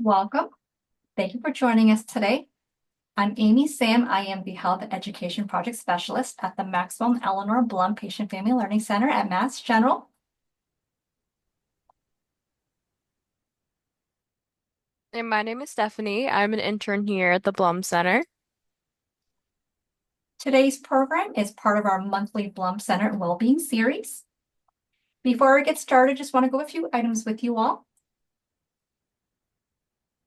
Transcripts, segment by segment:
Welcome. Thank you for joining us today. I'm Amy Sam. I am the Health and Education Project Specialist at the Maxwell and Eleanor Blum Patient Family Learning Center at Mass General. And my name is Stephanie. I'm an intern here at the Blum Center. Today's program is part of our monthly Blum Center Well-Being Series. Before we get started, just want to go a few items with you all.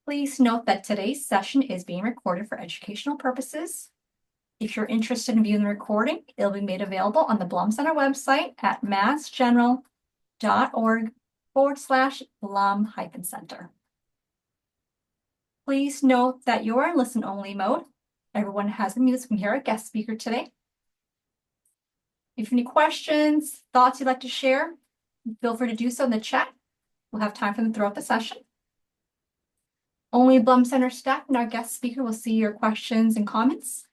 Please note that today's session is being recorded for educational purposes. If you're interested in viewing the recording, it'll be made available on the Blum Center website at massgeneral.org/Blum-Center. Please note that you're in listen-only mode. Everyone has been muted. We can hear our guest speaker today. If you have any questions, thoughts you'd like to share, feel free to do so in the chat. We'll have time for them throughout the session. Only Blum Center staff and our guest speaker will see your questions and comments.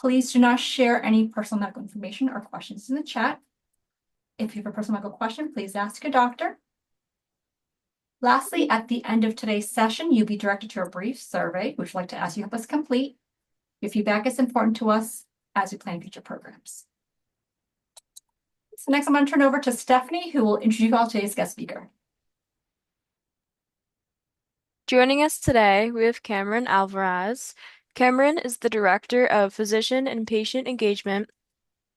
Please do not share any personal medical information or questions in the chat. If you have a personal medical question, please ask your doctor. Lastly, at the end of today's session, you'll be directed to a brief survey, which we'd like to ask you to help us complete. Your feedback is important to us as we plan future programs. So next, I'm going to turn over to Stephanie, who will introduce you all to today's guest speaker. Joining us today, we have Carmen Alvarez. Cameron is the Director of Physician and Patient Engagement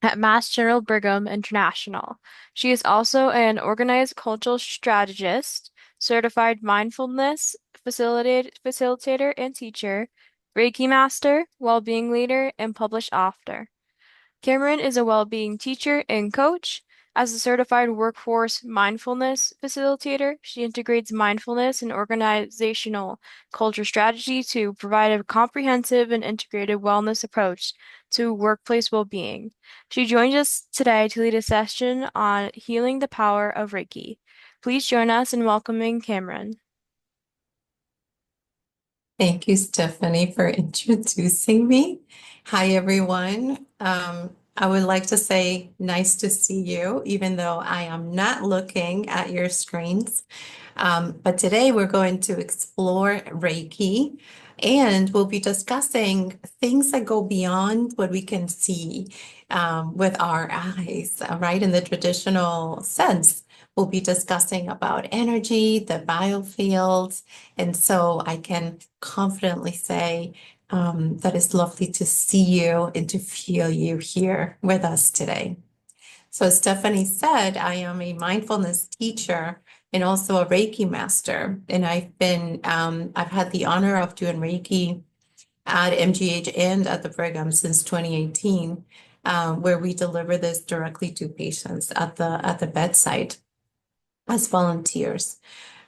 at Mass General Brigham International. She is also an organized cultural strategist, certified mindfulness facilitator and teacher, Reiki master, well-being leader, and published author. Cameron is a well-being teacher and coach. As a certified workforce mindfulness facilitator, she integrates mindfulness and organizational culture strategy to provide a comprehensive and integrated wellness approach to workplace well-being. She joins us today to lead a session on healing the power of Reiki. Please join us in welcoming Cameron. Thank you, Stephanie, for introducing me. Hi, everyone. I would like to say nice to see you, even though I am not looking at your screens. But today we're going to explore Reiki, and we'll be discussing things that go beyond what we can see with our eyes, right? In the traditional sense, we'll be discussing about energy, the biofields, and so I can confidently say that it's lovely to see you and to feel you here with us today. So as Stephanie said, I am a mindfulness teacher and also a Reiki master. And I've had the honor of doing Reiki at MGH and at the Brigham since 2018, where we deliver this directly to patients at the bedside as volunteers.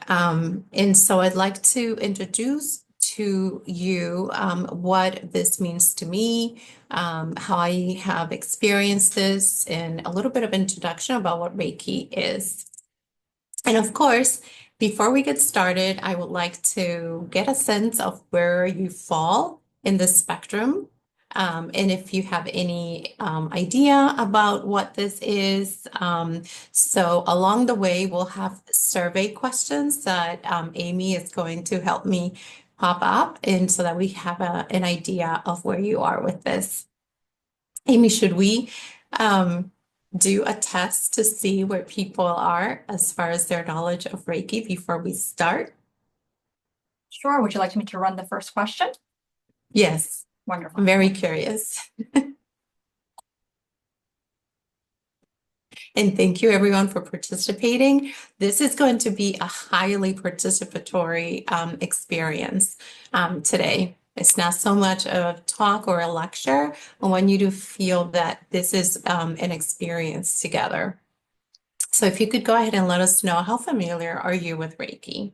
And so I'd like to introduce to you what this means to me, how I have experienced this, and a little bit of introduction about what Reiki is. And of course, before we get started, I would like to get a sense of where you fall in the spectrum. And if you have any idea about what this is. So along the way, we'll have survey questions that Amy is going to help me pop up, and so that we have an idea of where you are with this. Amy, should we do a test to see where people are as far as their knowledge of Reiki before we start? Sure. Would you like me to run the first question? Yes. Wonderful. I'm very curious. And thank you everyone for participating. This is going to be a highly participatory experience today. It's not so much a talk or a lecture. I want you to feel that this is an experience together. So if you could go ahead and let us know, how familiar are you with Reiki?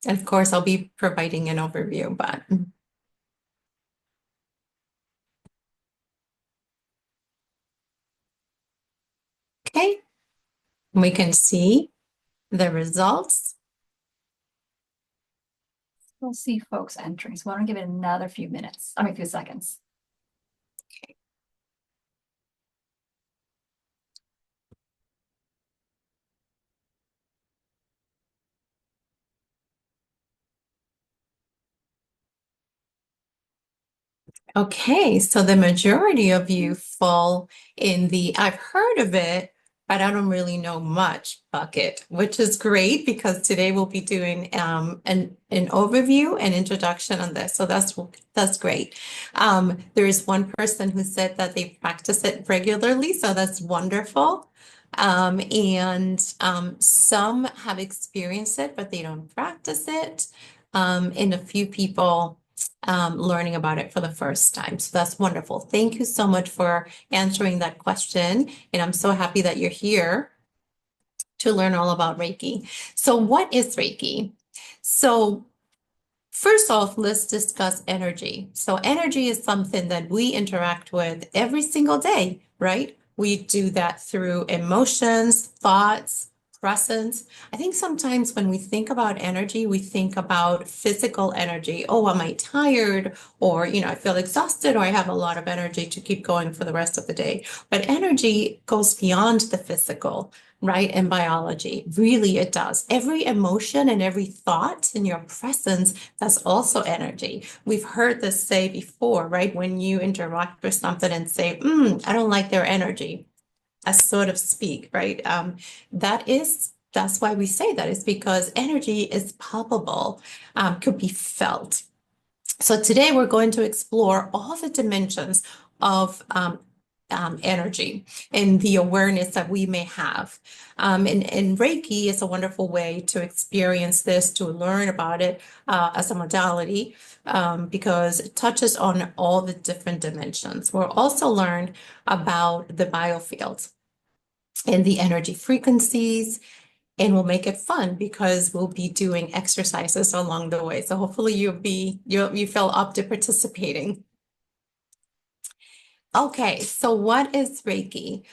And of course, I'll be providing an overview, but okay, we can see the results. We'll see folks entering. So why don't I give it another few minutes? I mean, a few seconds. Okay. Okay, so the majority of you fall in the I've heard of it, but I don't really know much bucket, which is great because today we'll be doing an overview and introduction on this. So that's great. There is one person who said that they practice it regularly, so that's wonderful. And some have experienced it, but they don't practice it. And a few people learning about it for the first time. So that's wonderful. Thank you so much for answering that question. And I'm so happy that you're here to learn all about Reiki. So, what is Reiki? So, first off, let's discuss energy. So, energy is something that we interact with every single day, right? We do that through emotions, thoughts, presence. I think sometimes when we think about energy, we think about physical energy. Oh, am I tired? Or, I feel exhausted, or I have a lot of energy to keep going for the rest of the day. But energy goes beyond the physical, right? And biology. Really, it does. Every emotion and every thought in your presence, that's also energy. We've heard this say before, right? When you interact with something and say, I don't like their energy, as sort of speak, right? That's why we say that. It's because energy is palpable, could be felt. So today we're going to explore all the dimensions of energy and the awareness that we may have. And Reiki is a wonderful way to experience this, to learn about it as a modality, because it touches on all the different dimensions. We'll also learn about the biofield and the energy frequencies, and we'll make it fun because we'll be doing exercises along the way. So hopefully you feel up to participating. Okay, so what is Reiki?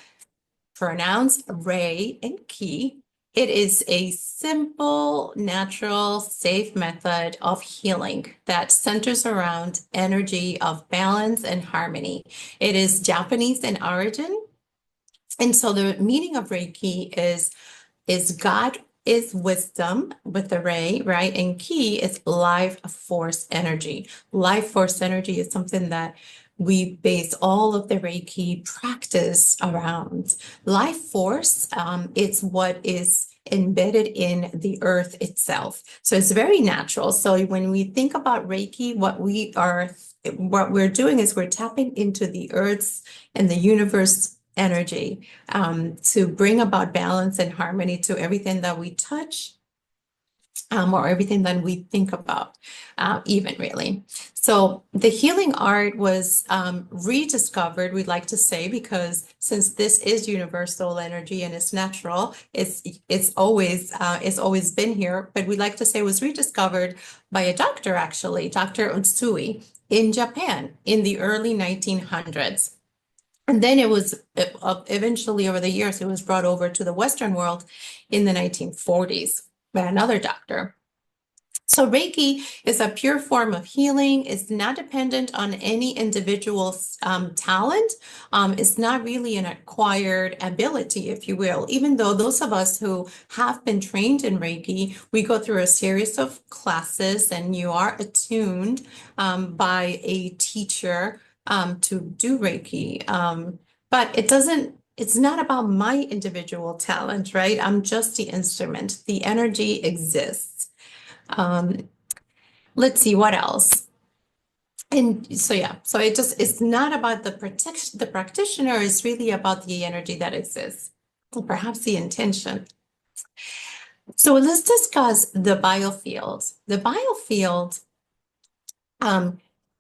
Pronounced Rei and Ki. It is a simple, natural, safe method of healing that centers around energy of balance and harmony. It is Japanese in origin. And so the meaning of Reiki is God is wisdom with the ray, right? And Ki is life force energy. Life force energy is something that we base all of the Reiki practice around. Life force, it's what is embedded in the earth itself. So it's very natural. So when we think about Reiki, what we're doing is we're tapping into the earth's and the universe energy to bring about balance and harmony to everything that we touch, or everything that we think about, even really. So the healing art was rediscovered, we'd like to say, because since this is universal energy and it's natural, it's always been here. But we'd like to say it was rediscovered by a doctor, actually, Dr. Utsui, in Japan in the early 1900s. And then it was eventually over the years, it was brought over to the Western world in the 1940s by another doctor. So Reiki is a pure form of healing. It's not dependent on any individual's talent. It's not really an acquired ability, if you will, even though those of us who have been trained in Reiki, we go through a series of classes and you are attuned by a teacher to do Reiki. But it's not about my individual talent, right? I'm just the instrument. The energy exists. Um, let's see what else. And so yeah, so it's not about the practitioner, it's really about the energy that exists, or perhaps the intention. So let's discuss the biofield. The biofield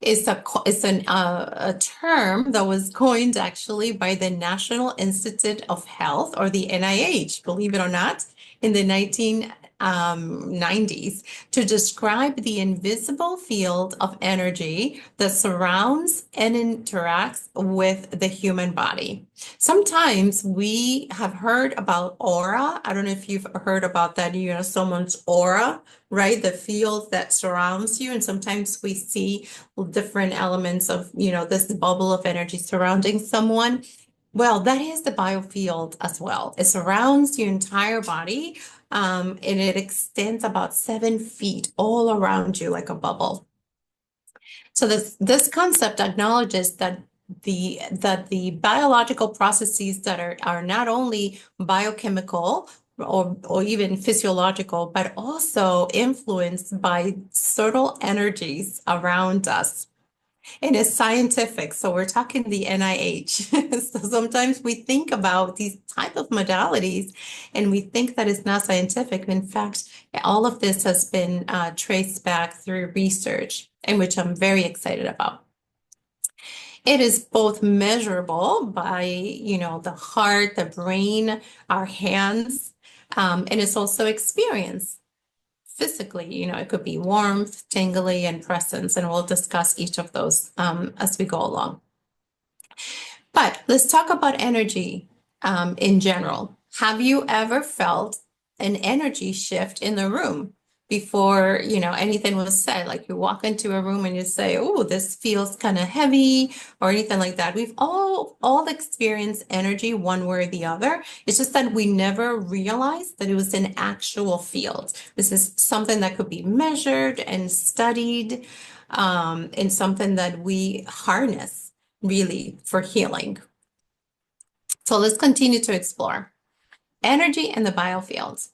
is a term that was coined actually by the National Institute of Health, or the NIH, believe it or not, in the 1990s, to describe the invisible field of energy that surrounds and interacts with the human body. Sometimes we have heard about aura. I don't know if you've heard about that, someone's aura, right? The field that surrounds you. And sometimes we see different elements of, this bubble of energy surrounding someone. Well, that is the biofield as well. It surrounds your entire body, and it extends about 7 feet all around you like a bubble. So this concept acknowledges that the biological processes that are not only biochemical or even physiological, but also influenced by subtle energies around us. And it's scientific. So we're talking the NIH. So sometimes we think about these type of modalities and we think that it's not scientific. In fact, all of this has been traced back through research, and which I'm very excited about. It is both measurable by, the heart, the brain, our hands, and it's also experienced physically. It could be warmth, tingly, and presence, and we'll discuss each of those as we go along. But let's talk about energy in general. Have you ever felt an energy shift in the room before, anything was said? Like you walk into a room and you say, "Oh, this feels kind of heavy," or anything like that. We've all experienced energy one way or the other. It's just that we never realized that it was an actual field. This is something that could be measured and studied, and something that we harness really for healing. So let's continue to explore energy and the biofields.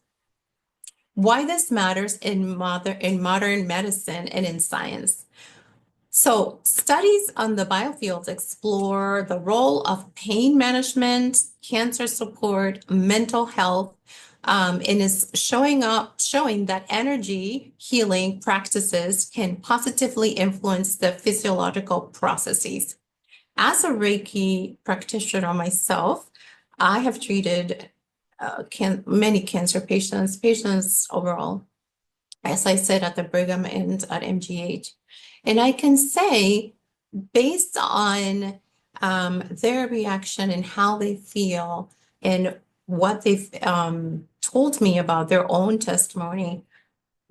Why this matters in modern medicine and in science. So studies on the biofields explore the role of pain management, cancer support, mental health, and is showing that energy healing practices can positively influence the physiological processes. As a Reiki practitioner myself, I have treated many cancer patients overall, as I said, at the Brigham and at MGH. And I can say, based on their reaction and how they feel and what they've told me about their own testimony,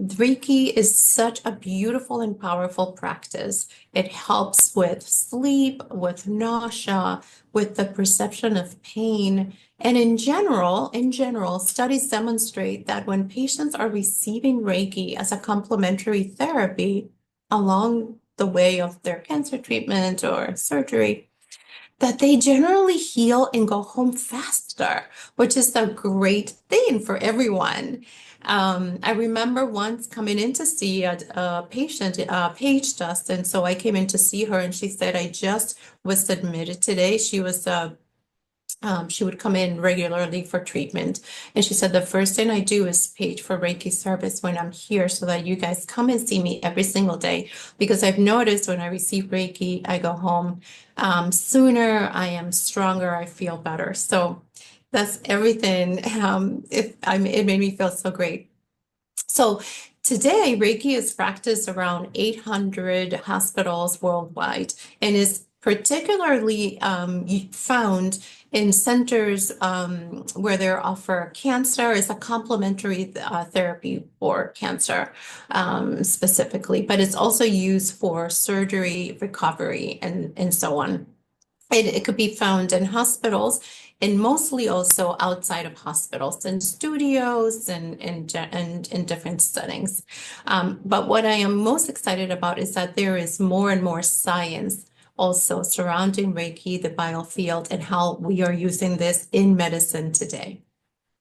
Reiki is such a beautiful and powerful practice. It helps with sleep, with nausea, with the perception of pain. And in general, studies demonstrate that when patients are receiving Reiki as a complementary therapy along the way of their cancer treatment or surgery, that they generally heal and go home faster, which is a great thing for everyone. I remember once coming in to see a patient, Paige Dustin. So I came in to see her and she said, I just was admitted today. She would come in regularly for treatment. And she said, the first thing I do is page for Reiki service when I'm here so that you guys come and see me every single day. Because I've noticed when I receive Reiki, I go home sooner, I am stronger, I feel better. So that's everything. It made me feel so great. So today, Reiki is practiced around 800 hospitals worldwide and is particularly found in centers where they offer cancer as a complementary therapy for cancer specifically, but it's also used for surgery, recovery, and so on. It could be found in hospitals and mostly also outside of hospitals in studios and in different settings. But what I am most excited about is that there is more and more science also surrounding Reiki, the biofield, and how we are using this in medicine today.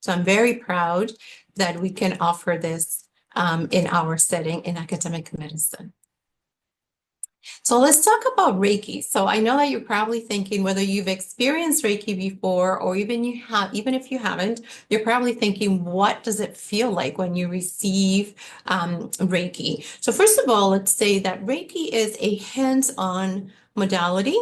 So I'm very proud that we can offer this in our setting in academic medicine. So let's talk about Reiki. So I know that you're probably thinking whether you've experienced Reiki before or even if you haven't, you're probably thinking, what does it feel like when you receive Reiki? So first of all, let's say that Reiki is a hands-on modality.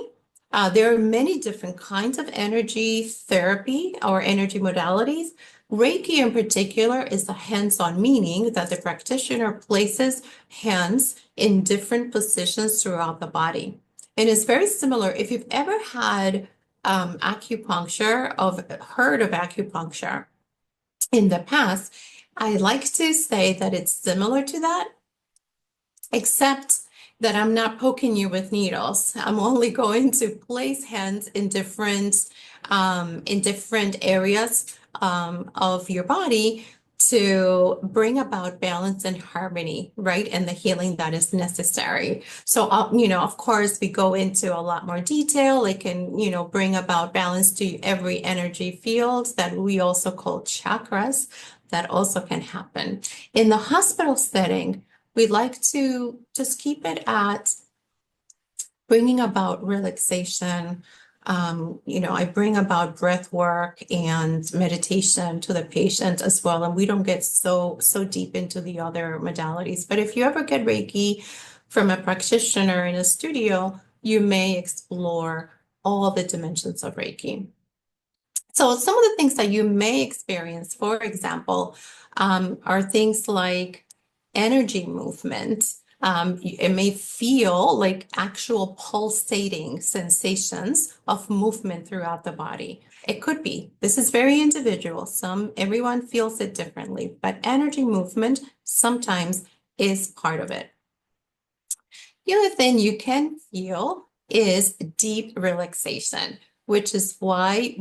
There are many different kinds of energy therapy or energy modalities. Reiki in particular is the hands-on, meaning that the practitioner places hands in different positions throughout the body. And it's very similar. If you've ever had acupuncture, heard of acupuncture in the past, I like to say that it's similar to that, except that I'm not poking you with needles. I'm only going to place hands in different areas of your body, to bring about balance and harmony, right? And the healing that is necessary. So, of course, we go into a lot more detail. It can, bring about balance to every energy field that we also call chakras. That also can happen. In the hospital setting, we like to just keep it at bringing about relaxation. I bring about breath work and meditation to the patient as well, and we don't get so deep into the other modalities. But if you ever get Reiki from a practitioner in a studio, you may explore all the dimensions of Reiki. So some of the things that you may experience, for example, are things like energy movement. It may feel like actual pulsating sensations of movement throughout the body. It could be. This is very individual. Everyone feels it differently, but energy movement sometimes is part of it. The other thing you can feel is deep relaxation, which is why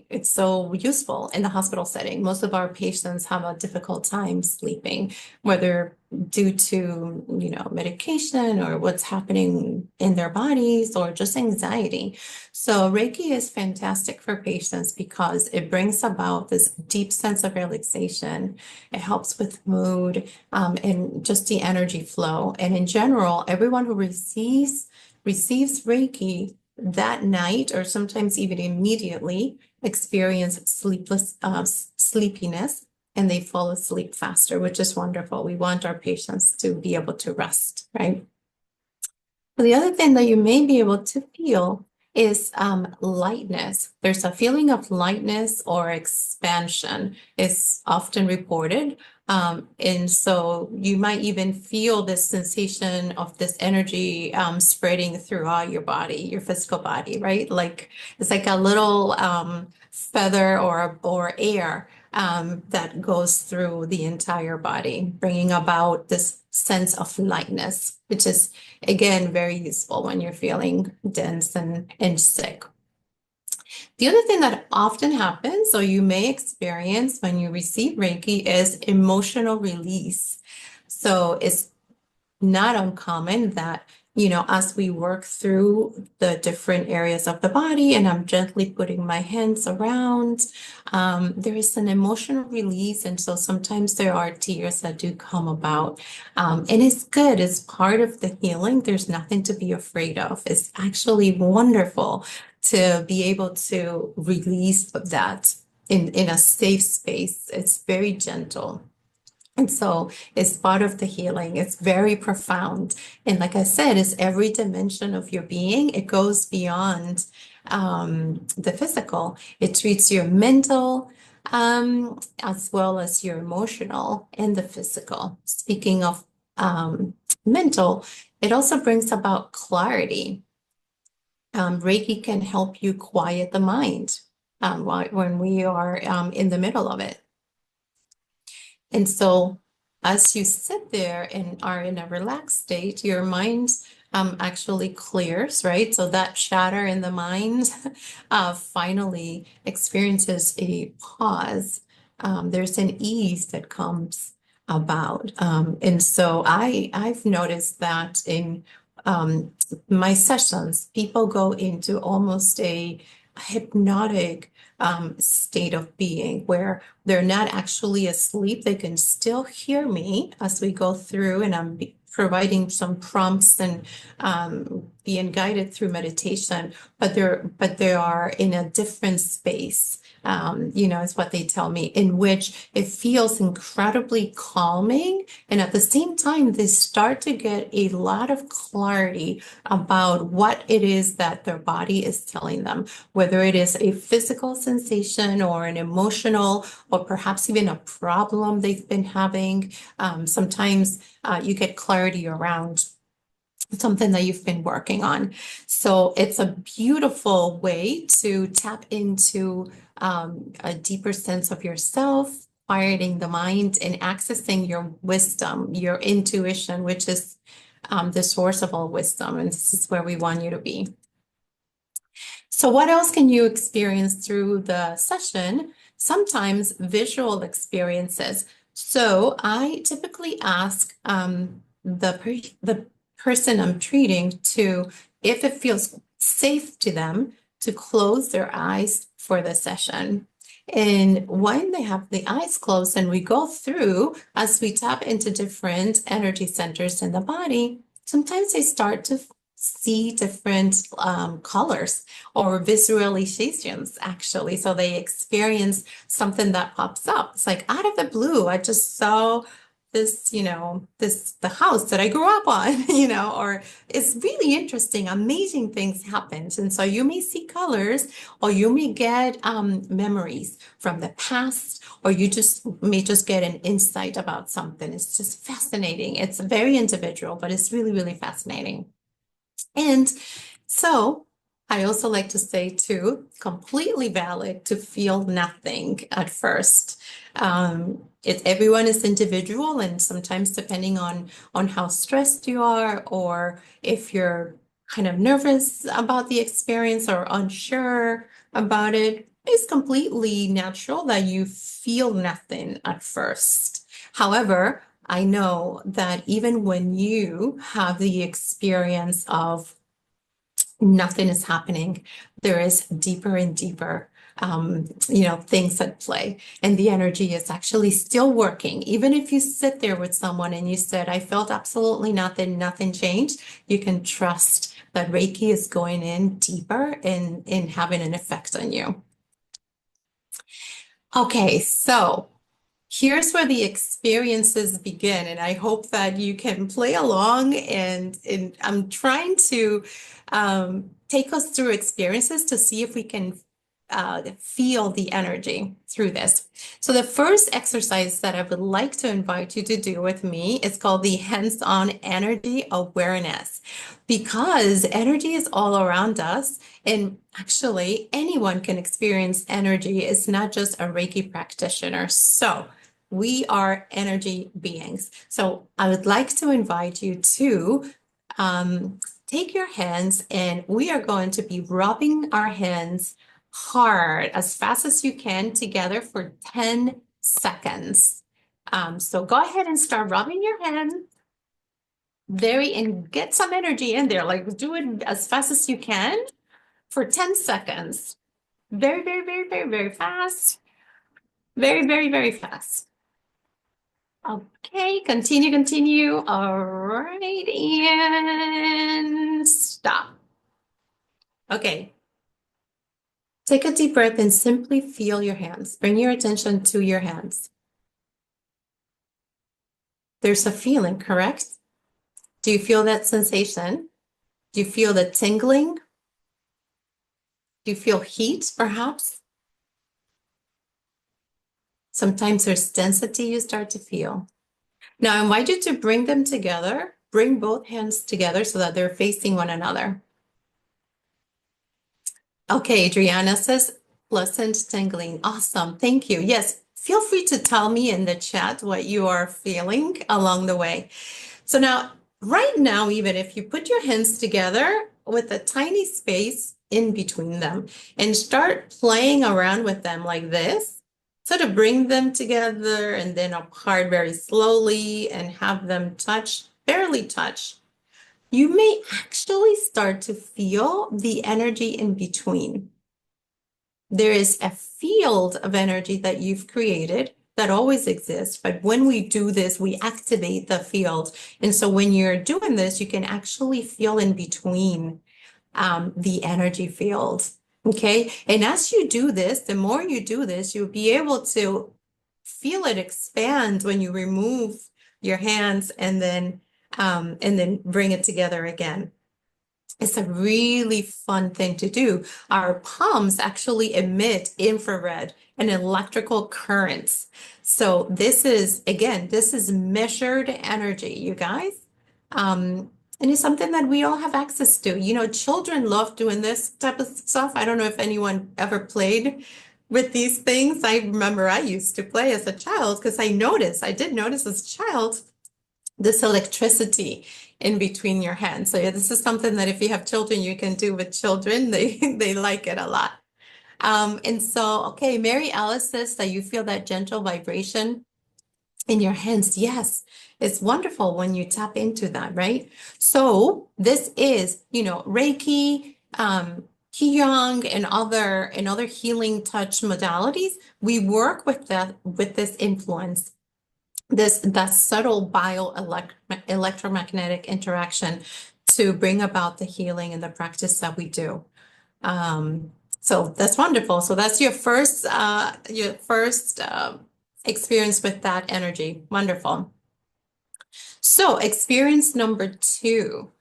it's so useful in the hospital setting. Most of our patients have a difficult time sleeping, whether due to, medication or what's happening in their bodies or just anxiety. So Reiki is fantastic for patients because it brings about this deep sense of relaxation. It helps with mood, and just the energy flow. And in general, everyone who receives Reiki that night, or sometimes even immediately, experience sleepiness, and they fall asleep faster, which is wonderful. We want our patients to be able to rest, right? The other thing that you may be able to feel is lightness. There's a feeling of lightness or expansion is often reported. And so you might even feel this sensation of this energy spreading throughout your body, your physical body, right? Like it's like a little feather or air that goes through the entire body, bringing about this sense of lightness, which is, again, very useful when you're feeling dense and sick. The other thing that often happens, or you may experience when you receive Reiki, is emotional release. So it's not uncommon that, as we work through the different areas of the body and I'm gently putting my hands around, there is an emotional release. And so sometimes there are tears that do come about. And it's good, it's part of the healing. There's nothing to be afraid of. It's actually wonderful to be able to release that in a safe space. It's very gentle. And so it's part of the healing. It's very profound. And like I said, it's every dimension of your being. It goes beyond the physical. It treats your mental as well as your emotional and the physical. Speaking of mental, it also brings about clarity. Reiki can help you quiet the mind when we are in the middle of it. And so as you sit there and are in a relaxed state, your mind actually clears, right? So that chatter in the mind finally experiences a pause. There's an ease that comes about. And so I've noticed that in my sessions, people go into almost a hypnotic state of being where they're not actually asleep. They can still hear me as we go through, and I'm providing some prompts and being guided through meditation, but they are in a different space. Is what they tell me, in which it feels incredibly calming. And at the same time, they start to get a lot of clarity about what it is that their body is telling them, whether it is a physical sensation or an emotional, or perhaps even a problem they've been having. Sometimes you get clarity around something that you've been working on. So it's a beautiful way to tap into a deeper sense of yourself, quieting the mind and accessing your wisdom, your intuition, which is the source of all wisdom. And this is where we want you to be. So what else can you experience through the session? sometimes visual experiences. So I typically ask the person I'm treating to, if it feels safe to them, to close their eyes for the session. And when they have the eyes closed and we go through, as we tap into different energy centers in the body, sometimes they start to see different colors or visualizations, actually. So they experience something that pops up. It's like out of the blue, I just saw this, the house that I grew up on, or it's really interesting, amazing things happen. And so you may see colors, or you may get memories from the past, or you may just get an insight about something. It's just fascinating. It's very individual, but it's really, really fascinating. And so I also like to say too, completely valid to feel nothing at first. Everyone is individual, and sometimes depending on how stressed you are, or if you're kind of nervous about the experience or unsure about it, it's completely natural that you feel nothing at first. However, I know that even when you have the experience of nothing is happening, there is deeper and deeper, things at play. And the energy is actually still working. Even if you sit there with someone and you said, I felt absolutely nothing, nothing changed, you can trust that Reiki is going in deeper and having an effect on you. Okay, so here's where the experiences begin, and I hope that you can play along, and I'm trying to take us through experiences to see if we can feel the energy through this. So the first exercise that I would like to invite you to do with me is called the hands-on energy awareness, because energy is all around us, and actually anyone can experience energy. It's not just a Reiki practitioner. So we are energy beings. So I would like to invite you to take your hands, and we are going to be rubbing our hands hard as fast as you can together for 10 seconds. So go ahead and start rubbing your hands and get some energy in there. Like, do it as fast as you can for 10 seconds. Very, very, very, very, very fast. Very, very, very fast. Okay, continue, continue. All right, and stop. Okay. Take a deep breath and simply feel your hands. Bring your attention to your hands. There's a feeling, correct? Do you feel that sensation? Do you feel the tingling? Do you feel heat, perhaps? Sometimes there's density you start to feel. Now, I invite you to bring them together. Bring both hands together so that they're facing one another. Okay, Adriana says, pleasant tingling. Awesome. Thank you. Yes, feel free to tell me in the chat what you are feeling along the way. So now, right now, even if you put your hands together with a tiny space in between them and start playing around with them like this, sort of bring them together and then apart very slowly and have them touch, barely touch, you may actually start to feel the energy in between. There is a field of energy that you've created that always exists, but when we do this, we activate the field. And so when you're doing this, you can actually feel in between the energy field. Okay. And as you do this, the more you do this, you'll be able to feel it expand when you remove your hands and then bring it together again. It's a really fun thing to do. Our palms actually emit infrared and electrical currents. So this is, again, this is measured energy, you guys. And it's something that we all have access to. You know, children love doing this type of stuff. I don't know if anyone ever played with these things. I remember I used to play as a child because I did notice as a child, this electricity in between your hands. So yeah, this is something that if you have children, you can do with children. They like it a lot. And so, okay, Mary Alice says that you feel that gentle vibration in your hands. Yes, it's wonderful when you tap into that, right? So this is, Reiki, Qigong, and other healing touch modalities. We work with this influence, that subtle electromagnetic interaction to bring about the healing and the practice that we do. So that's wonderful. So that's your first experience with that energy. Wonderful. So experience number two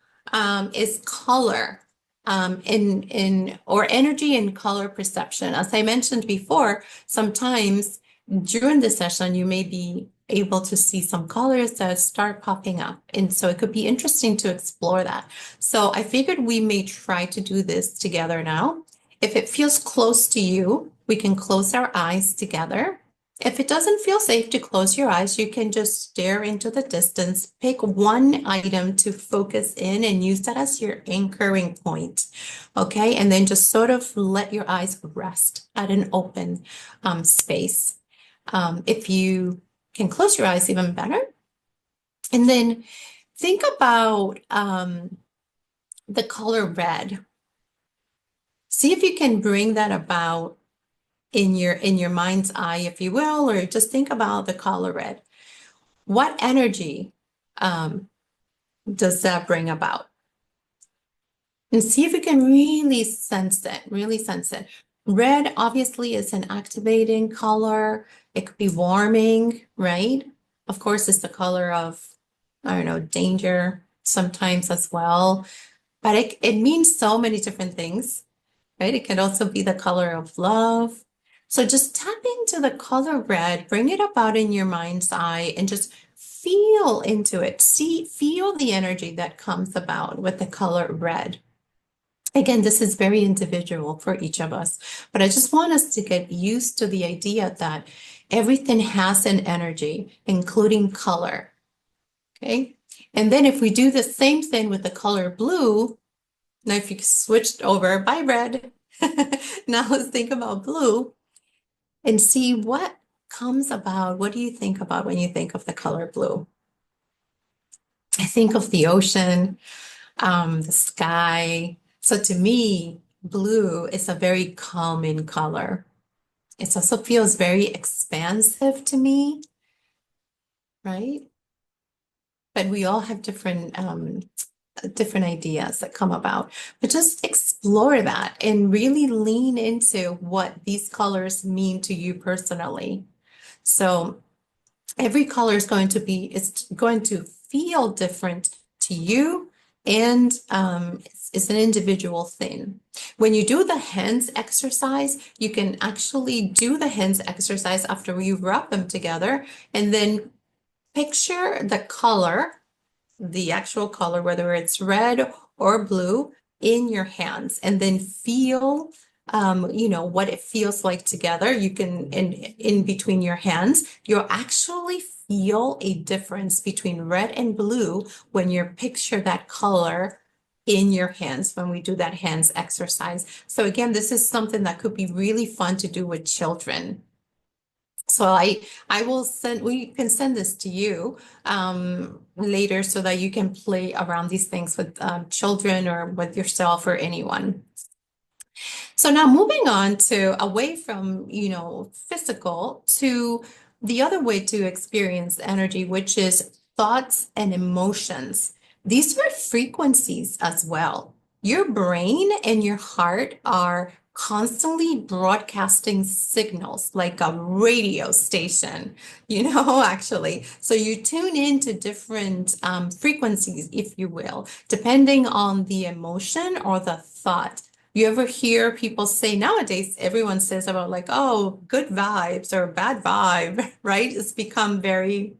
is color, in or energy and color perception. As I mentioned before, sometimes during the session you may be able to see some colors that start popping up, and so it could be interesting to explore that. So I figured we may try to do this together now. If it feels close to you, we can close our eyes together. If it doesn't feel safe to close your eyes, you can just stare into the distance, pick one item to focus in and use that as your anchoring point. Okay, and then just sort of let your eyes rest at an open space. If you can close your eyes, even better. And then think about the color red. See if you can bring that about in your mind's eye, if you will, or just think about the color red. What energy does that bring about? And see if you can really sense it, really sense it. Red obviously is an activating color. It could be warming, right? Of course, it's the color of, I don't know, danger sometimes as well. But it means so many different things, right? It can also be the color of love. So just tap into the color red, bring it about in your mind's eye, and just feel into it. Feel the energy that comes about with the color red. Again, this is very individual for each of us, but I just want us to get used to the idea that everything has an energy, including color. Okay. And then if we do the same thing with the color blue, now if you switched over by red, now let's think about blue and see what comes about. What do you think about when you think of the color blue? I think of the ocean, the sky. So to me, blue is a very calming color. It also feels very expansive to me, right? But we all have different ideas that come about. But just explore that and really lean into what these colors mean to you personally. So every color is going to feel different to you, and it's an individual thing. When you do the hands exercise, you can actually do the hands exercise after you rub them together, and then picture the color, the actual color, whether it's red or blue, in your hands, and then feel what it feels like together. You can, in between your hands, you'll actually feel a difference between red and blue when you picture that color in your hands when we do that hands exercise. So again, this is something that could be really fun to do with children. So we can send this to you later so that you can play around these things with children or with yourself or anyone. So now moving on to away from, physical to the other way to experience energy, which is thoughts and emotions. These are frequencies as well. Your brain and your heart are constantly broadcasting signals like a radio station, actually. So you tune into different frequencies, if you will, depending on the emotion or the thought. You ever hear people say nowadays, everyone says about like, oh, good vibes or bad vibe, right? It's become very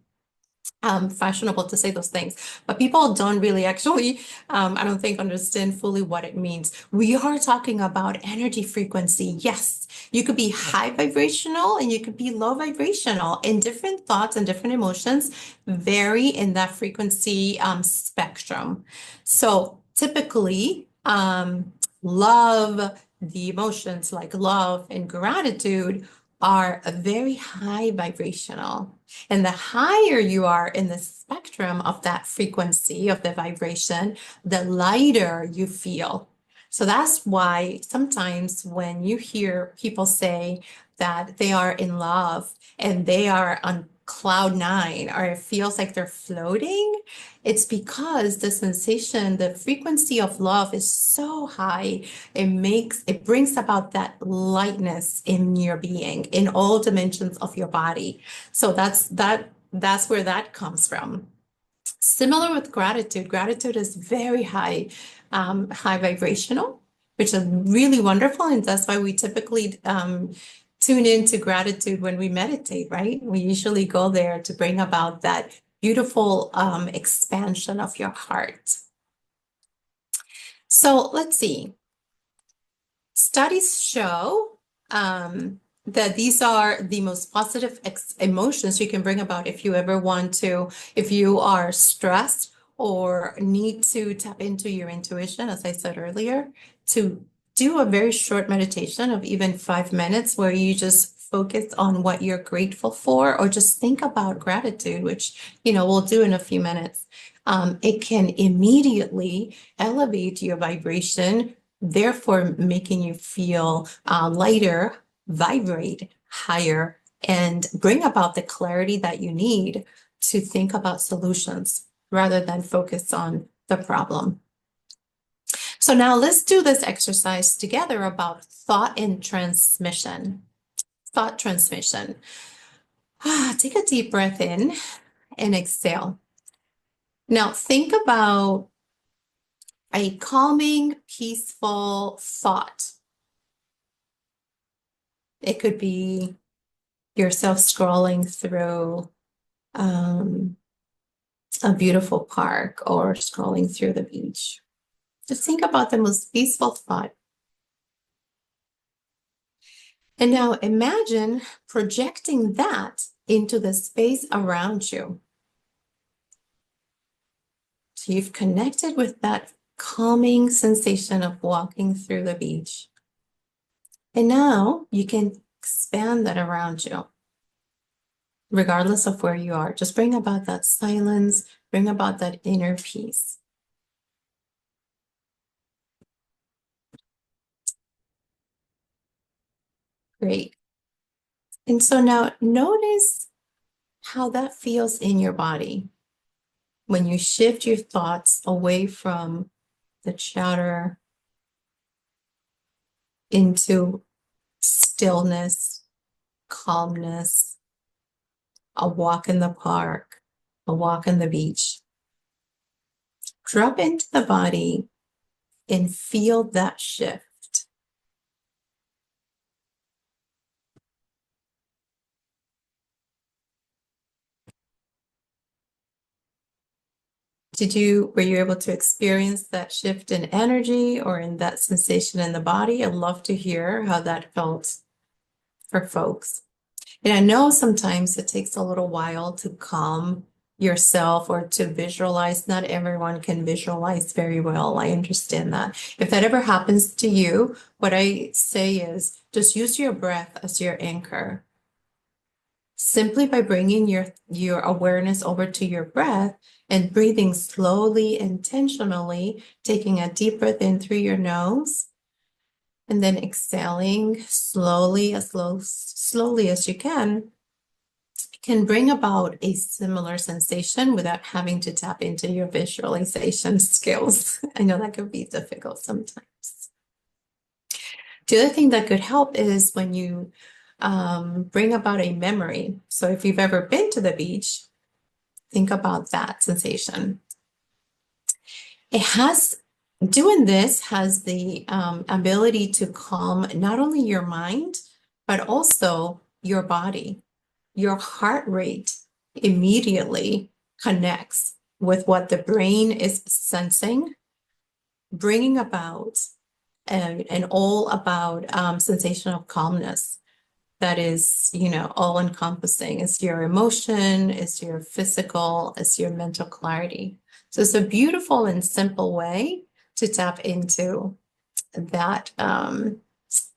fashionable to say those things, but people don't really actually, I don't think, understand fully what it means. We are talking about energy frequency. Yes, you could be high vibrational and you could be low vibrational, and different thoughts and different emotions vary in that frequency spectrum. So typically, love, the emotions like love and gratitude are a very high vibrational. And the higher you are in the spectrum of that frequency of the vibration, the lighter you feel. So that's why sometimes when you hear people say that they are in love and they are on cloud nine, or it feels like they're floating, it's because the sensation, the frequency of love is so high. It brings about that lightness in your being, in all dimensions of your body. So that's where that comes from. Similar with gratitude. Gratitude is very high vibrational, which is really wonderful. And that's why we typically tune into gratitude when we meditate, right? We usually go there to bring about that beautiful expansion of your heart. So let's see. Studies show that these are the most positive emotions you can bring about if you ever want to, if you are stressed or need to tap into your intuition, as I said earlier, to do a very short meditation of even 5 minutes where you just focus on what you're grateful for, or just think about gratitude, which, we'll do in a few minutes. It can immediately elevate your vibration, therefore making you feel lighter, vibrate higher, and bring about the clarity that you need to think about solutions rather than focus on the problem. So now let's do this exercise together about thought and transmission. Thought transmission. Take a deep breath in and exhale. Now think about a calming, peaceful thought. It could be yourself scrolling through a beautiful park or scrolling through the beach. Just think about the most peaceful thought. And now imagine projecting that into the space around you. So you've connected with that calming sensation of walking through the beach. And now you can expand that around you, regardless of where you are. Just bring about that silence, bring about that inner peace. Great. And so now notice how that feels in your body when you shift your thoughts away from the chatter into stillness, calmness, a walk in the park, a walk on the beach. Drop into the body and feel that shift. Were you able to experience that shift in energy or in that sensation in the body? I'd love to hear how that felt for folks. And I know sometimes it takes a little while to calm yourself or to visualize. Not everyone can visualize very well. I understand that. If that ever happens to you, what I say is just use your breath as your anchor. Simply by bringing your awareness over to your breath and breathing slowly, intentionally, taking a deep breath in through your nose, and then exhaling slowly, as slowly as you can bring about a similar sensation without having to tap into your visualization skills. I know that can be difficult sometimes. The other thing that could help is when you bring about a memory. So if you've ever been to the beach, think about that sensation. Doing this has the ability to calm not only your mind, but also your body. Your heart rate immediately connects with what the brain is sensing, bringing about an all about sensation of calmness that is, all encompassing. It's your emotion, it's your physical, it's your mental clarity. So it's a beautiful and simple way to tap into that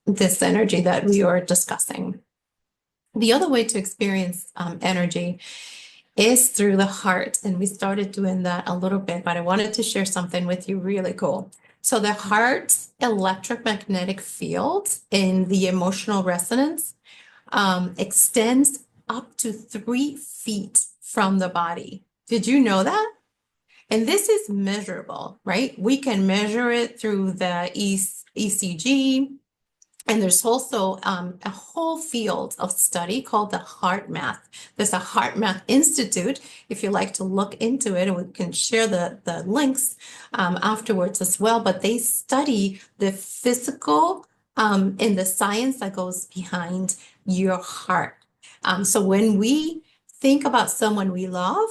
this energy that we are discussing. The other way to experience energy is through the heart. And we started doing that a little bit, but I wanted to share something with you really cool. So the heart's electromagnetic field in the emotional resonance extends up to 3 feet from the body. Did you know that? And this is measurable, right? We can measure it through the ECG. And there's also a whole field of study called the Heart Math. There's a Heart Math Institute. If you like to look into it, and we can share the links afterwards as well. But they study the physical and the science that goes behind your heart. So when we think about someone we love,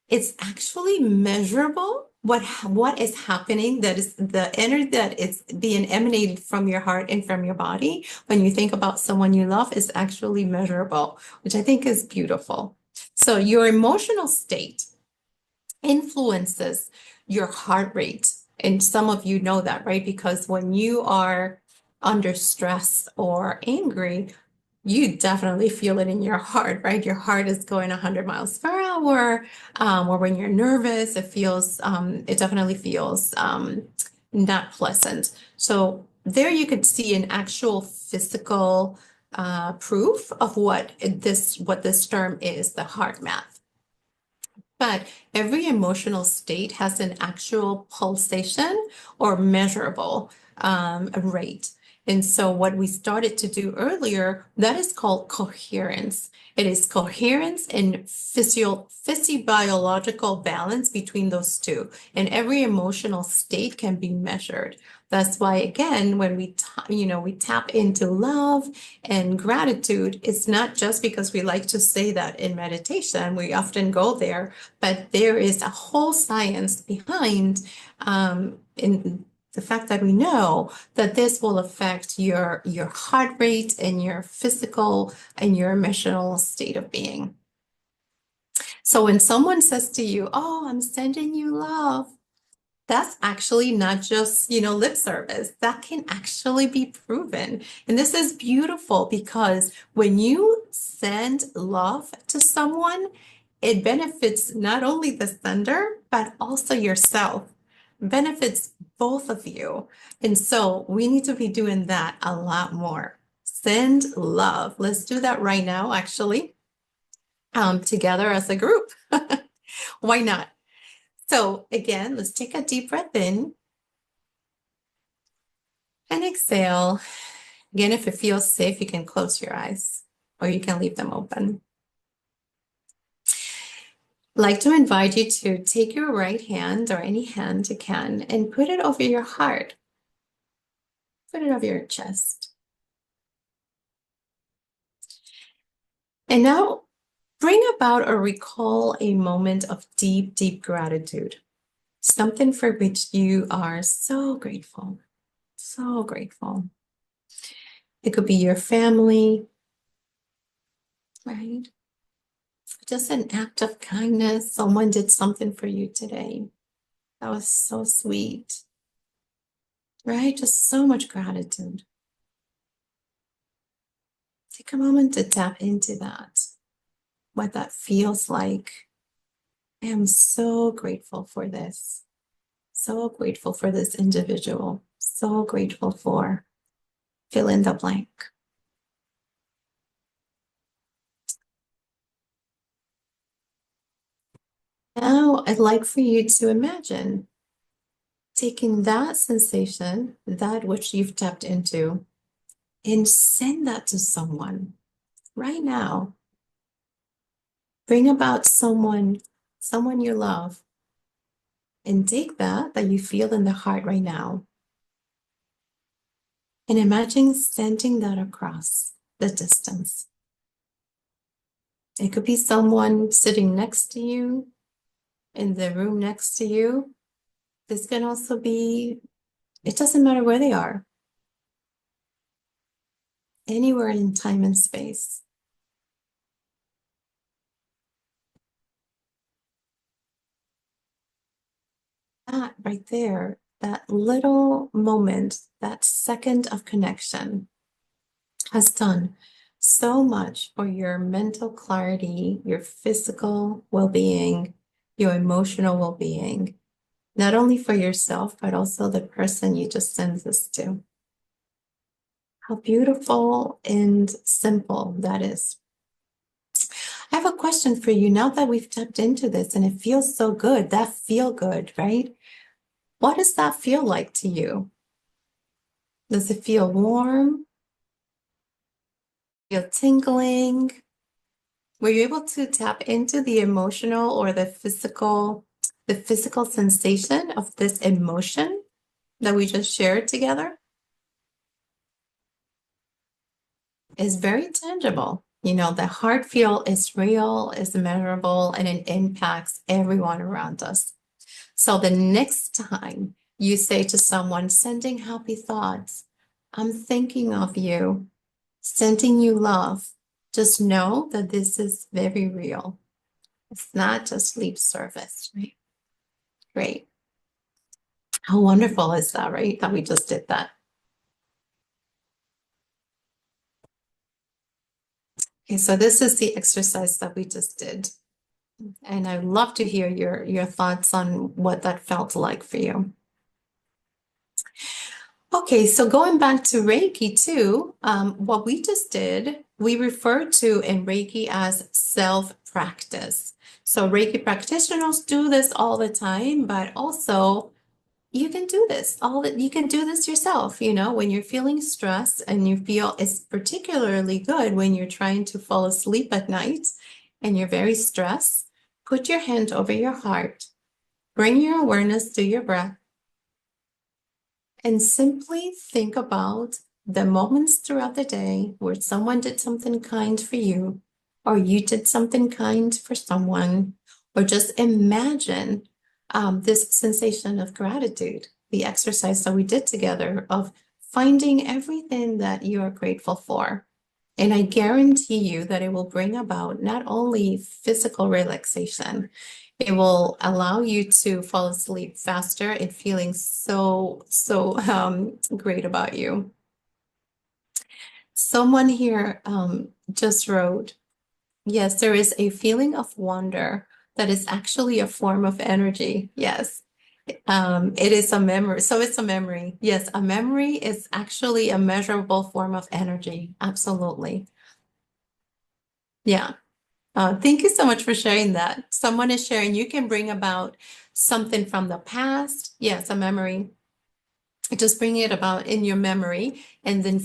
it's actually measurable what is happening, that is the energy that is being emanated from your heart and from your body when you think about someone you love is actually measurable, which I think is beautiful. So your emotional state influences your heart rate. And some of you know that, right? Because when you are under stress or angry, you definitely feel it in your heart, right? Your heart is going 100 miles per hour. Or when you're nervous, it definitely feels not pleasant. So there you could see an actual physical proof of what this term is, the heart math. But every emotional state has an actual pulsation or measurable rate. And so what we started to do earlier, that is called coherence. It is coherence and physiological balance between those two. And every emotional state can be measured. That's why, again, when we tap into love and gratitude, it's not just because we like to say that in meditation. We often go there, but there is a whole science behind in the fact that we know that this will affect your heart rate and your physical and your emotional state of being. So when someone says to you, "Oh, I'm sending you love," that's actually not just, lip service. That can actually be proven. And this is beautiful because when you send love to someone, it benefits not only the sender, but also yourself. Benefits both of you. And so we need to be doing that a lot more. Send love. Let's do that right now, actually, together as a group. Why not? So again, let's take a deep breath in and exhale. Again, if it feels safe, you can close your eyes or you can leave them open. I'd like to invite you to take your right hand or any hand you can and put it over your heart. Put it over your chest. And now bring about or recall a moment of deep, deep gratitude. Something for which you are so grateful. So grateful. It could be your family, right? Just an act of kindness. Someone did something for you today. That was so sweet, right? Just so much gratitude. Take a moment to tap into that, what that feels like. I am so grateful for this. So grateful for this individual. So grateful for fill in the blank. Now, I'd like for you to imagine taking that sensation, that which you've tapped into, and send that to someone right now. Bring about someone you love, and take that you feel in the heart right now. And imagine sending that across the distance. It could be someone sitting next to you, in the room next to you. This can also be, it doesn't matter where they are, anywhere in time and space. That right there, that little moment, that second of connection has done so much for your mental clarity, your physical well-being, your emotional well-being, not only for yourself, but also the person you just sent this to. How beautiful and simple that is. I have a question for you now that we've tapped into this and it feels so good, that feel good, right? What does that feel like to you? Does it feel warm? Feel tingling? Were you able to tap into the emotional or the physical sensation of this emotion that we just shared together? Is very tangible. You know, the heart feel is real, is measurable, and it impacts everyone around us. So the next time you say to someone, sending happy thoughts, I'm thinking of you, sending you love, just know that this is very real. It's not just lip service, right? Great. How wonderful is that, right? That we just did that. Okay, so this is the exercise that we just did. And I'd love to hear your thoughts on what that felt like for you. Okay, so going back to Reiki too, what we just did, we refer to in Reiki as self-practice. So Reiki practitioners do this all the time, but also you can do this you can do this yourself, you know, when you're feeling stressed and you feel it's particularly good when you're trying to fall asleep at night and you're very stressed, put your hand over your heart, bring your awareness to your breath, and simply think about the moments throughout the day where someone did something kind for you, or you did something kind for someone, or just imagine this sensation of gratitude, the exercise that we did together of finding everything that you are grateful for. And I guarantee you that it will bring about not only physical relaxation, it will allow you to fall asleep faster and feeling so great about you. Someone here just wrote, yes, there is a feeling of wonder that is actually a form of energy. Yes. It is a memory. So it's a memory. Yes, a memory is actually a measurable form of energy. Absolutely. Yeah. Thank you so much for sharing that. Someone is sharing, you can bring about something from the past. Yes, a memory. Just bring it about in your memory and then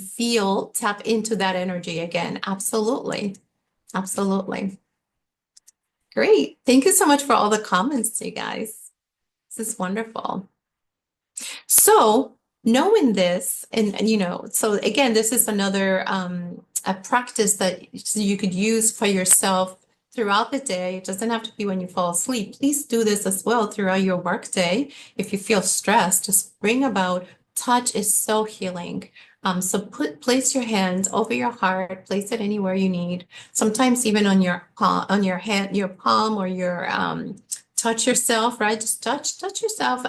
tap into that energy again. Absolutely. Absolutely. Great. Thank you so much for all the comments, you guys. This is wonderful. So knowing this, and you know, so again, this is another a practice that you could use for yourself throughout the day. It doesn't have to be when you fall asleep. Please do this as well throughout your workday. If you feel stressed, just bring about touch is so healing. So place your hand over your heart, place it anywhere you need. Sometimes even on your palm, on your hand, your palm or your touch yourself, right? Just touch yourself.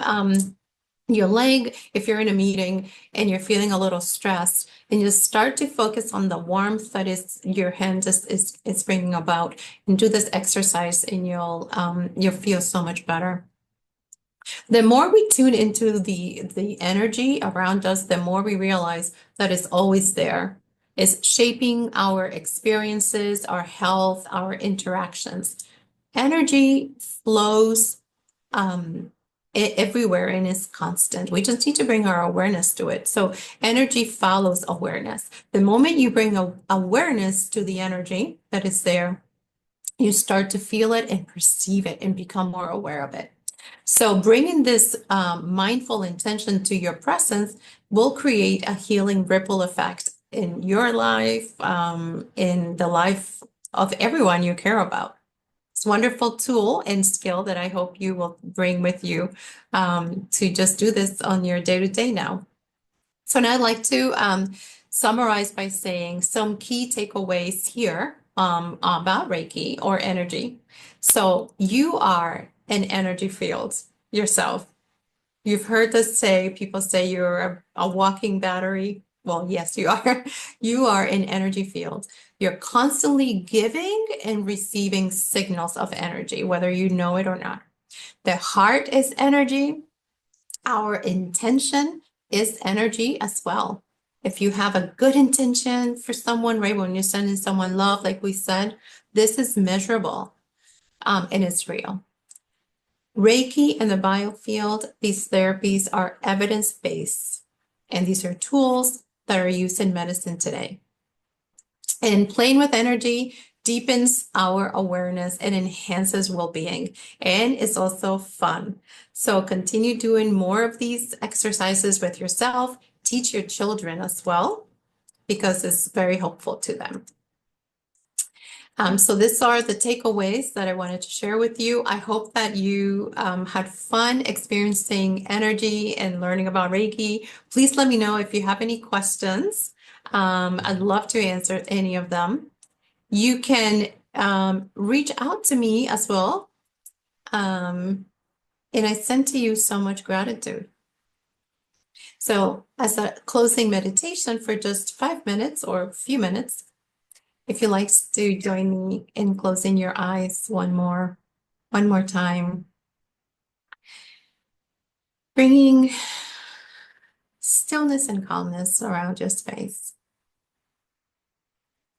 Your leg, if you're in a meeting and you're feeling a little stressed, and just start to focus on the warmth that is your hand is bringing about, and do this exercise, and you'll feel so much better. The more we tune into the energy around us, the more we realize that it's always there. It's shaping our experiences, our health, our interactions. Energy flows everywhere and is constant. We just need to bring our awareness to it. So energy follows awareness. The moment you bring awareness to the energy that is there, you start to feel it and perceive it and become more aware of it. So bringing this mindful intention to your presence will create a healing ripple effect in your life, in the life of everyone you care about. It's a wonderful tool and skill that I hope you will bring with you to just do this on your day-to-day now. So now I'd like to summarize by saying some key takeaways here about Reiki or energy. So you are an energy field yourself. You've heard us say, people say you're a walking battery. Well, yes, you are. You are an energy field. You're constantly giving and receiving signals of energy, whether you know it or not. The heart is energy. Our intention is energy as well. If you have a good intention for someone, right, when you're sending someone love, like we said, this is measurable, and it's real. Reiki and the biofield, these therapies are evidence-based, and these are tools that are used in medicine today. And playing with energy deepens our awareness and enhances well-being, and it's also fun. So continue doing more of these exercises with yourself. Teach your children as well, because it's very helpful to them. So these are the takeaways that I wanted to share with you. I hope that you had fun experiencing energy and learning about Reiki. Please let me know if you have any questions. I'd love to answer any of them. You can reach out to me as well. And I send to you so much gratitude. So as a closing meditation for just 5 minutes or a few minutes, if you'd like to join me in closing your eyes one more time, bringing stillness and calmness around your space,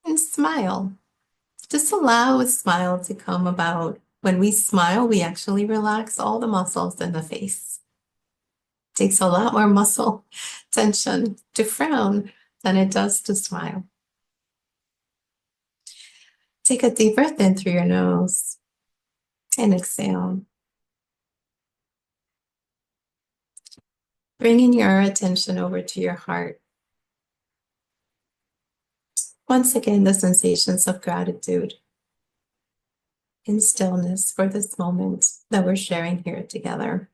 and smile. Just allow a smile to come about. When we smile, we actually relax all the muscles in the face. It takes a lot more muscle tension to frown than it does to smile. Take a deep breath in through your nose and exhale. Bringing your attention over to your heart. Once again, the sensations of gratitude and stillness for this moment that we're sharing here together.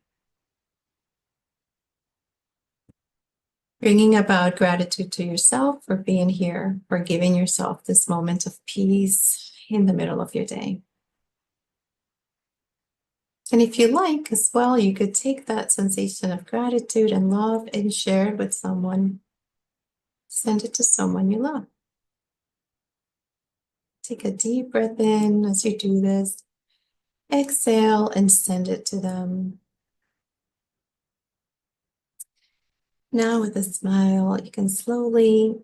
Bringing about gratitude to yourself for being here, for giving yourself this moment of peace in the middle of your day. And if you like as well, you could take that sensation of gratitude and love and share it with someone. Send it to someone you love. Take a deep breath in as you do this. Exhale and send it to them. Now with a smile, you can slowly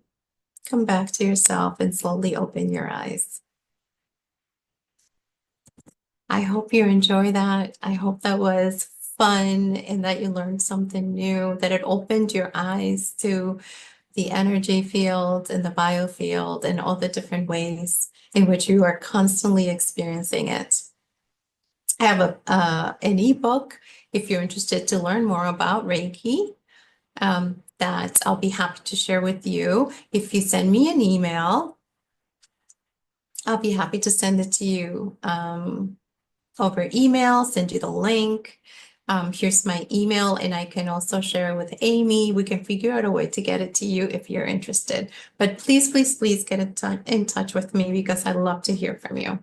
come back to yourself and slowly open your eyes. I hope you enjoy that. I hope that was fun and that you learned something new, that it opened your eyes to the energy field and the biofield and all the different ways in which you are constantly experiencing it. I have an ebook if you're interested to learn more about Reiki, that I'll be happy to share with you. If you send me an email, I'll be happy to send it to you over email, send you the link. Here's my email, and I can also share it with Amy. We can figure out a way to get it to you if you're interested. But please, please, please get in touch with me, because I'd love to hear from you.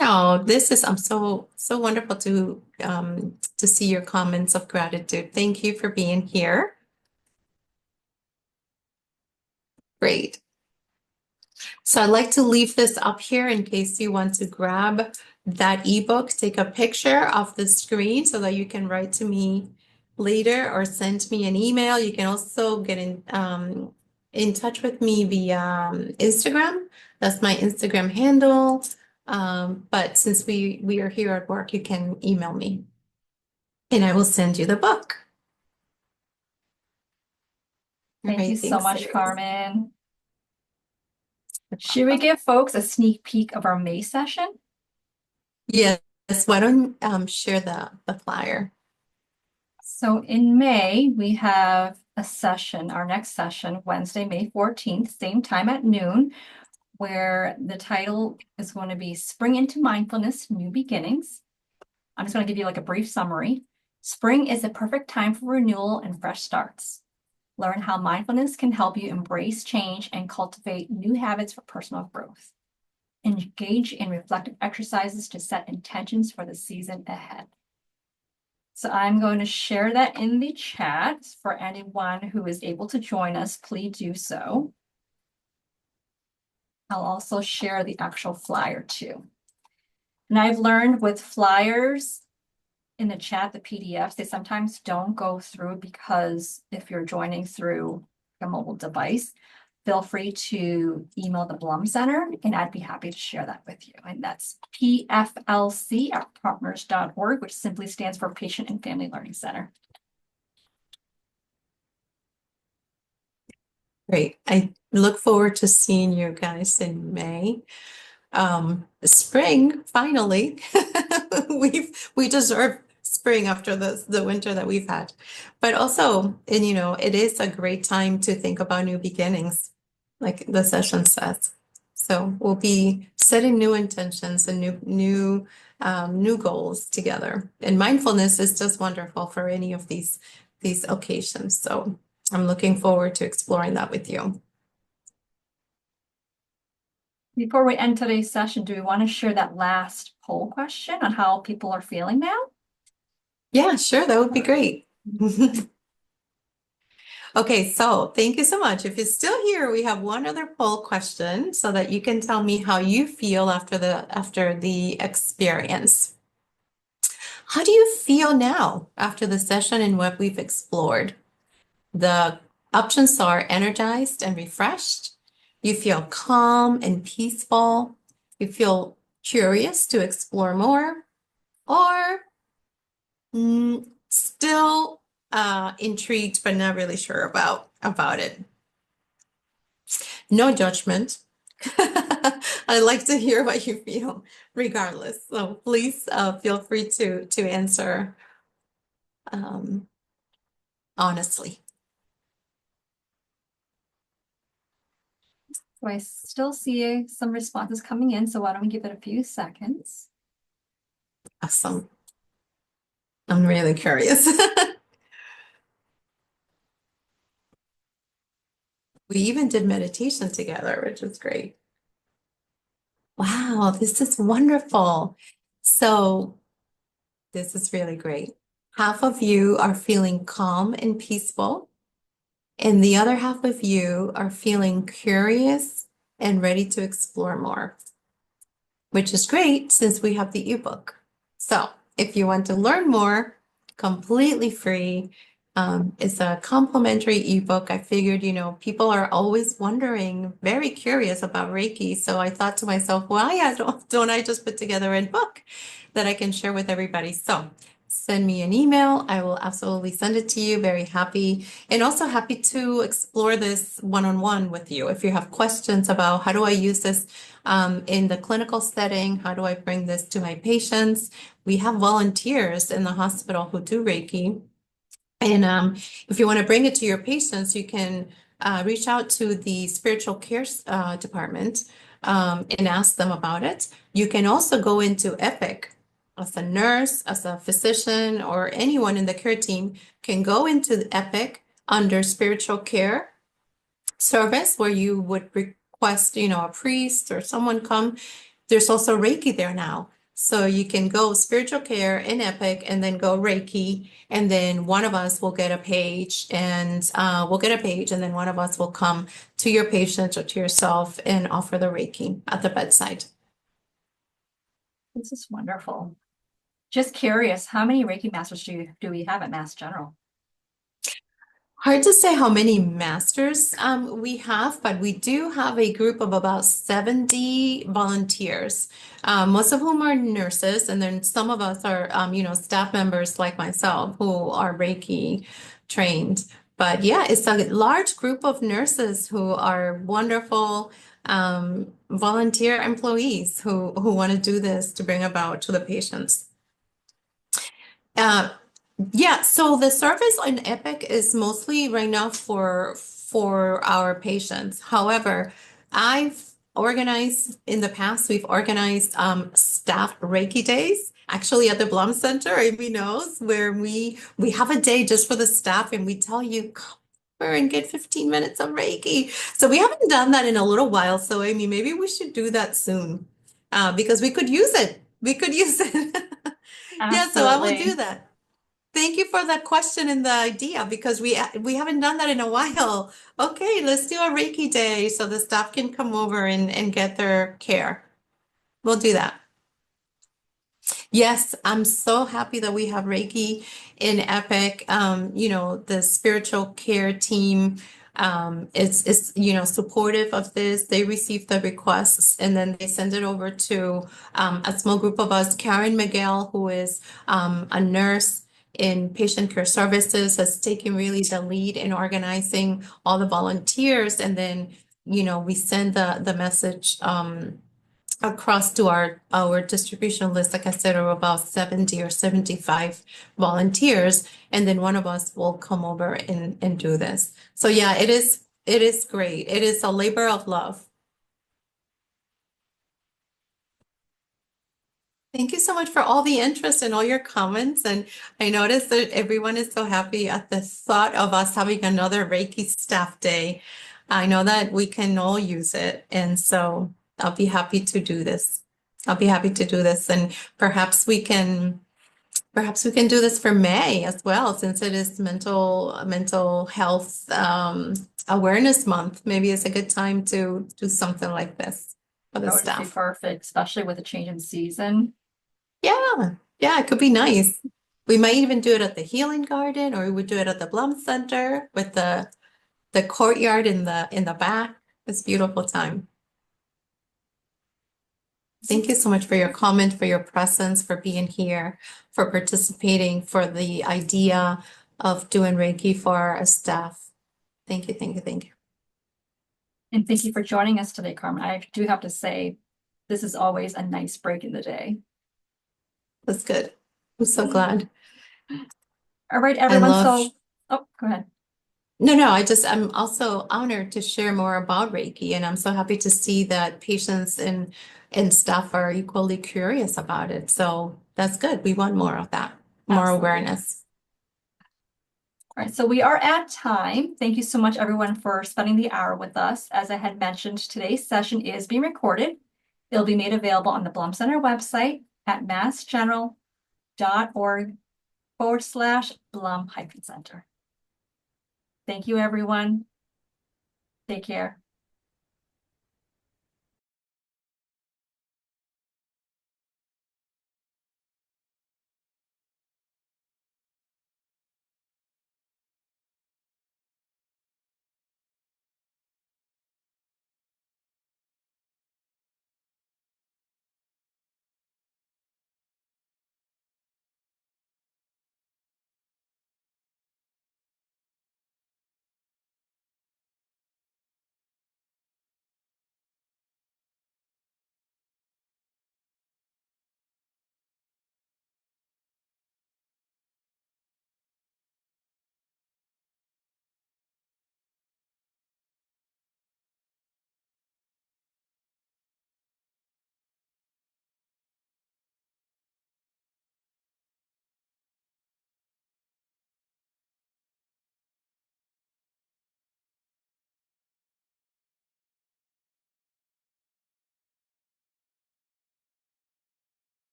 Oh, I'm so wonderful to see your comments of gratitude. Thank you for being here. Great. So I'd like to leave this up here in case you want to grab that ebook, take a picture of the screen so that you can write to me later or send me an email. You can also get in touch with me via Instagram. That's my Instagram handle. But since we are here at work, you can email me and I will send you the book. Thank you so much, Sarah. Carmen. Should we give folks a sneak peek of our May session? Yes, why don't share the flyer? So in May, we have a session, our next session, Wednesday, May 14th, same time at noon, where the title is going to be Spring into Mindfulness, New Beginnings. I'm just going to give you like a brief summary. Spring is a perfect time for renewal and fresh starts. Learn how mindfulness can help you embrace change and cultivate new habits for personal growth. engage in reflective exercises to set intentions for the season ahead. So I'm going to share that in the chat for anyone who is able to join us. Please do so. I'll also share the actual flyer too. And I've learned with flyers in the chat, the PDFs, they sometimes don't go through because if you're joining through a mobile device, feel free to email the Blum Center and I'd be happy to share that with you. And that's pflc@partners.org, which simply stands for Patient and Family Learning Center. Great. I look forward to seeing you guys in May. Spring, finally. We deserve spring after the winter that we've had. But also, and it is a great time to think about new beginnings, like the session says. So we'll be setting new intentions and new goals together. And mindfulness is just wonderful for any of these occasions. So I'm looking forward to exploring that with you. Before we end today's session, do we want to share that last poll question on how people are feeling now? Yeah, sure. That would be great. Okay, so thank you so much. If you're still here, we have one other poll question so that you can tell me how you feel after the experience. How do you feel now after the session and what we've explored? The options are energized and refreshed. You feel calm and peaceful. You feel curious to explore more, or still intrigued but not really sure about it. No judgment. I'd like to hear what you feel, regardless. So please feel free to answer honestly. So I still see some responses coming in, so why don't we give it a few seconds? Awesome. I'm really curious. We even did meditation together, which is great. Wow, this is wonderful. So this is really great. Half of you are feeling calm and peaceful, and the other half of you are feeling curious and ready to explore more, which is great since we have the ebook. So if you want to learn more, completely free. It's a complimentary ebook. I figured, people are always wondering, very curious about Reiki. So I thought to myself, why don't I just put together a book that I can share with everybody? So send me an email. I will absolutely send it to you. Very happy. And also happy to explore this one-on-one with you. If you have questions about how do I use this in the clinical setting, how do I bring this to my patients? We have volunteers in the hospital who do Reiki. And if you want to bring it to your patients, you can reach out to the spiritual care department and ask them about it. You can also go into Epic as a nurse, as a physician, or anyone in the care team can go into Epic under spiritual care service where you would request, a priest or someone come. There's also Reiki there now. So you can go spiritual care in Epic and then go Reiki, and then one of us will get a page and then one of us will come to your patient or to yourself and offer the Reiki at the bedside. This is wonderful. Just curious, how many Reiki masters do we have at Mass General? Hard to say how many masters we have, but we do have a group of about 70 volunteers, most of whom are nurses, and then some of us are, staff members like myself who are Reiki trained. But yeah, it's a large group of nurses who are wonderful volunteer employees who want to do this to bring about to the patients. Yeah, so the service on Epic is mostly right now for our patients. However, I've organized in the past, we've organized staff Reiki days, actually at the Blum Center, Amy knows, where we have a day just for the staff and we tell you come over and get 15 minutes of Reiki. So we haven't done that in a little while. So Amy, maybe we should do that soon. because we could use it. We could use it. Yeah, so I will do Absolutely. that. Thank you for that question and the idea because we haven't done that in a while. Okay, let's do a Reiki day so the staff can come over and get their care. We'll do that. Yes, I'm so happy that we have Reiki in Epic. The spiritual care team is supportive of this. They receive the requests and then they send it over to a small group of us. Karen Miguel, who is a nurse in patient care services, has taken really the lead in organizing all the volunteers, and then we send the message across to our distribution list, like I said, of about 70 or 75 volunteers, and then one of us will come over and do this. So yeah, it is great. It is a labor of love. Thank you so much for all the interest and all your comments. And I noticed that everyone is so happy at the thought of us having another Reiki staff day. I know that we can all use it. And so I'll be happy to do this. I'll be happy to do this. And perhaps we can do this for May as well, since it is mental health awareness month. Maybe it's a good time to do something like this for the That would just be staff. perfect, especially with the change in season. Yeah, yeah, it could be nice. We might even do it at the Healing Garden, or we would do it at the Blum Center with the courtyard in the back. It's a beautiful time. Thank you so much for your comment, for your presence, for being here, for participating, for the idea of doing Reiki for our staff. Thank you, thank you, thank you. And thank you for joining us today, Carmen. I do have to say, this is always a nice break in the day. That's good. I'm so glad. All right, I everyone. love So, oh, go ahead. No, I'm also honored to share more about Reiki, and I'm so happy to see that patients and staff are equally curious about it. So that's good. We want more of that, more Absolutely. awareness. All right, so we are at time. Thank you so much, everyone, for spending the hour with us. As I had mentioned, today's session is being recorded. It'll be made available on the Blum Center website at massgeneral.org/Blum-Center. Thank you, everyone. Take care.